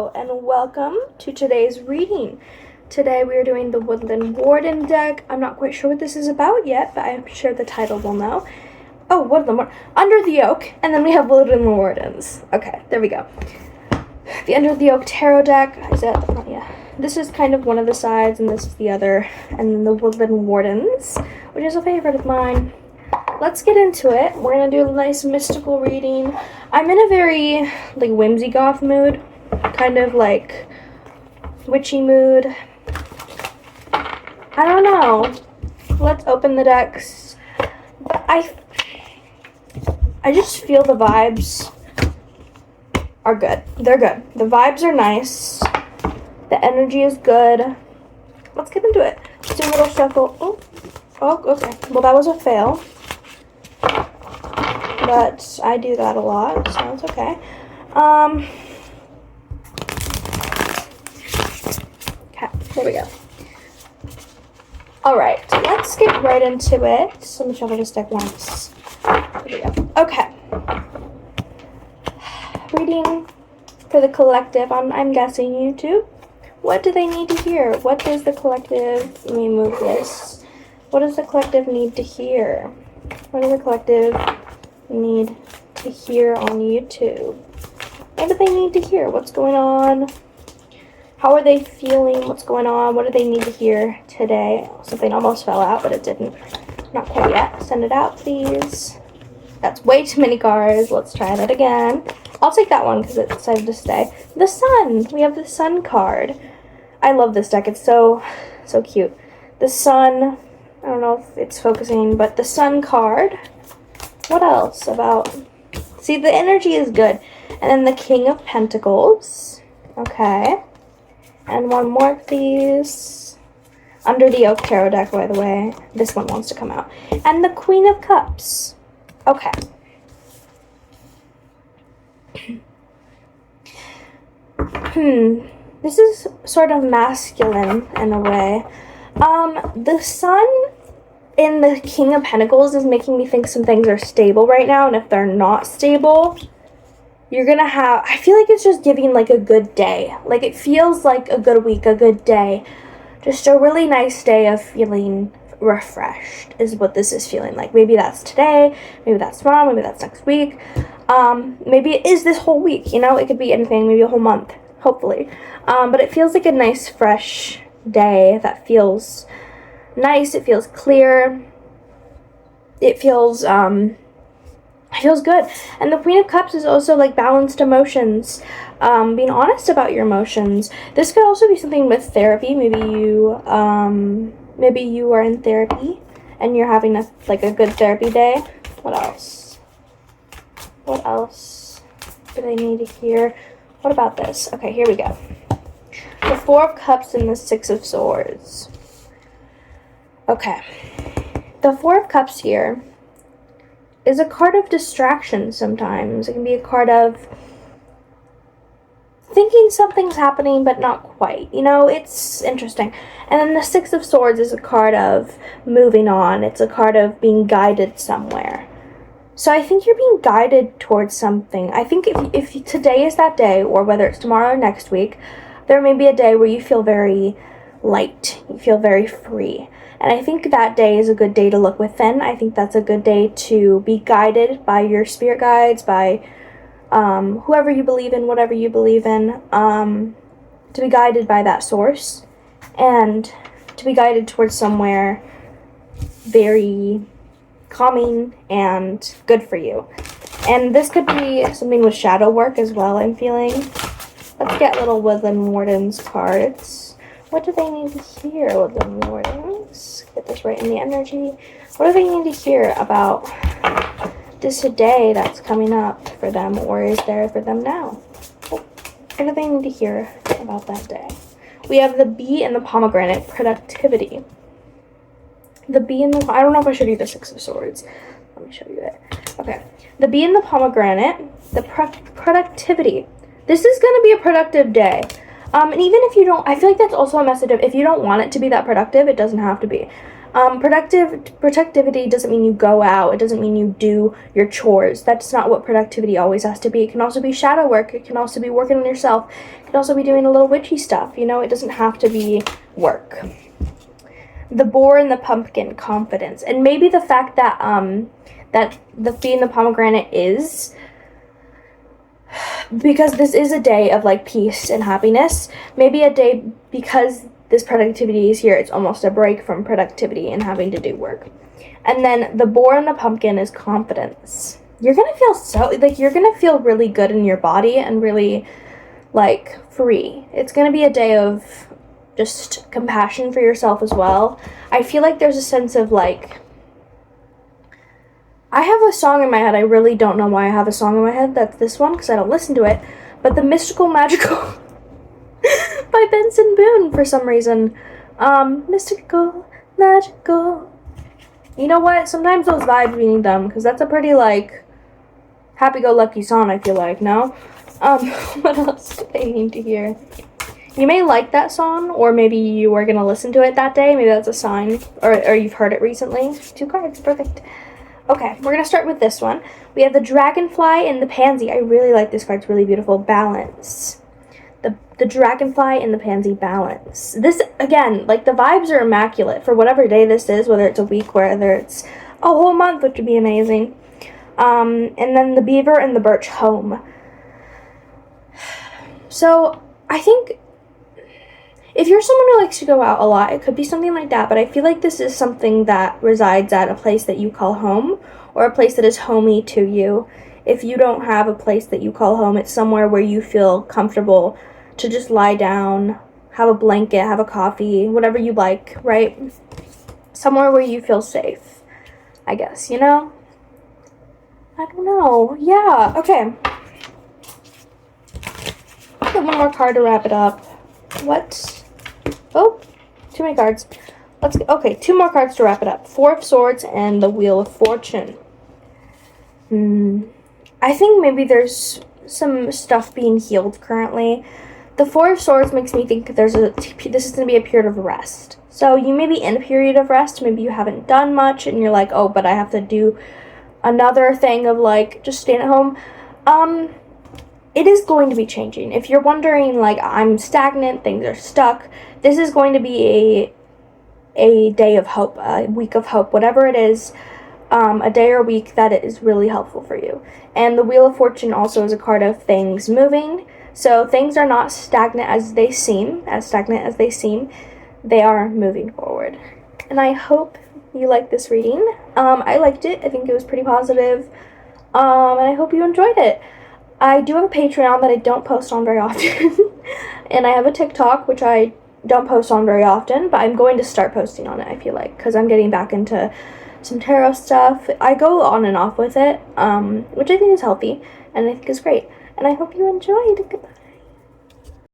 Hello and welcome to today's reading. Today we are doing the Woodland Warden deck. I'm not quite sure what this is about yet, but I'm sure the title will know. Oh, Woodland Warden. Under the Oak, and then we have Woodland Wardens. Okay, there we go. The Under the Oak Tarot deck. Is that? Oh, yeah. This is kind of one of the sides, and this is the other. And then the Woodland Wardens, which is a favorite of mine. Let's get into it. We're going to do a nice mystical reading. I'm in a very, whimsy goth mood. Kind of, witchy mood. I don't know. Let's open the decks. But I just feel the vibes are good. They're good. The vibes are nice. The energy is good. Let's get into it. Let's do a little shuffle. Oh, okay. Well, that was a fail. But I do that a lot, so it's okay. Okay, there we go. Alright, let's get right into it. So let me shuffle this deck once. There we go. Okay. Reading for the collective. I'm guessing YouTube. What do they need to hear? What does the collective... Let me move this. What does the collective need to hear? What does the collective need to hear on YouTube? What do they need to hear? What's going on? How are they feeling? What's going on? What do they need to hear today? Something almost fell out, but it didn't. Not quite yet. Send it out, please. That's way too many cards. Let's try that again. I'll take that one because it decided to stay. The Sun. We have the Sun card. I love this deck. It's so cute. The Sun. I don't know if it's focusing, but the Sun card. What else about... See, the energy is good. And then the King of Pentacles. Okay. And one more, please. Under the Oak Tarot deck, by the way. This one wants to come out. And the Queen of Cups. Okay. This is sort of masculine in a way. The Sun in the King of Pentacles is making me think some things are stable right now, and if they're not stable, you're gonna have... I feel like it's just giving, a good day. It feels like a good week, a good day. Just a really nice day of feeling refreshed is what this is feeling like. Maybe that's today, maybe that's tomorrow, maybe that's next week. Maybe it is this whole week, It could be anything, maybe a whole month, hopefully. But it feels like a nice, fresh day that feels nice. It feels clear. It feels good. And the Queen of Cups is also balanced emotions, being honest about your emotions. This could also be something with therapy. Maybe you are in therapy and you're having a good therapy day. What else do they need to hear? What about this? Okay, here we go. The Four of Cups and the Six of Swords. Okay. The Four of Cups here is a card of distraction sometimes. It can be a card of thinking something's happening, but not quite. It's interesting. And then the Six of Swords is a card of moving on. It's a card of being guided somewhere. So I think you're being guided towards something. I think if today is that day, or whether it's tomorrow or next week, there may be a day where you feel very light. You feel very free. And I think that day is a good day to look within. I think that's a good day to be guided by your spirit guides, by whoever you believe in, whatever you believe in, to be guided by that source and to be guided towards somewhere very calming and good for you. And this could be something with shadow work as well, I'm feeling. Let's get little Woodland Wardens cards. What do they need to hear, Woodland Wardens? Get this right in the energy. What do they need to hear about this day that's coming up for them, or is there for them now? What do they need to hear about that day? We have the Bee and the Pomegranate, productivity. The Bee and the... I don't know if I showed you the Six of Swords. Let me show you it. Okay. The Bee and the Pomegranate, the productivity. This is going to be a productive day. And even if you don't... I feel like that's also a message of if you don't want it to be that productive, it doesn't have to be. Productivity doesn't mean you go out. It doesn't mean you do your chores. That's not what productivity always has to be. It can also be shadow work. It can also be working on yourself. It can also be doing a little witchy stuff. You know, it doesn't have to be work. The boar and the pumpkin, confidence. And maybe the fact that that the fee and the pomegranate is, because this is a day of like peace and happiness. Maybe a day, because this productivity is here, it's almost a break from productivity and having to do work. And then the boar and the pumpkin is confidence. You're gonna feel you're gonna feel really good in your body and really like free. It's gonna be a day of just compassion for yourself as well. I feel like there's a sense of like, I have a song in my head. I really don't know why I have a song in my head. That's this one, because I don't listen to it. But the Mystical Magical by Benson Boone for some reason. Mystical, magical. You know what? Sometimes those vibes we need them, because that's a pretty like happy-go-lucky song, I feel like, no? What else do they need to hear? You may like that song, or maybe you were going to listen to it that day. Maybe that's a sign, or you've heard it recently. 2 cards, perfect. Okay, we're going to start with this one. We have the dragonfly and the pansy. I really like this card. It's really beautiful. Balance. The dragonfly and the pansy, balance. This, again, like the vibes are immaculate for whatever day this is, whether it's a week, whether it's a whole month, which would be amazing. And then the beaver and the birch, home. So, I think if you're someone who likes to go out a lot, it could be something like that, but I feel like this is something that resides at a place that you call home, or a place that is homey to you. If you don't have a place that you call home, it's somewhere where you feel comfortable to just lie down, have a blanket, have a coffee, whatever you like, right? Somewhere where you feel safe, I guess, you know? I don't know. Yeah, okay. I'll get one more card to wrap it up. What? Oh, too many cards. Okay, 2 more cards to wrap it up. 4 of Swords and the Wheel of Fortune. I think maybe there's some stuff being healed currently. The 4 of Swords makes me think this is going to be a period of rest. So you may be in a period of rest. Maybe you haven't done much and you're like, oh, but I have to do another thing of like just staying at home. It is going to be changing. If you're wondering, like, I'm stagnant, things are stuck, this is going to be a day of hope, a week of hope, whatever it is, a day or week that is really helpful for you. And the Wheel of Fortune also is a card of things moving. So things are not stagnant as they seem, they are moving forward. And I hope you like this reading. I liked it. I think it was pretty positive. And I hope you enjoyed it. I do have a Patreon that I don't post on very often. And I have a TikTok, which I don't post on very often, but I'm going to start posting on it, I feel like, because I'm getting back into some tarot stuff. I go on and off with it, which I think is healthy, and I think is great. And I hope you enjoyed. Goodbye.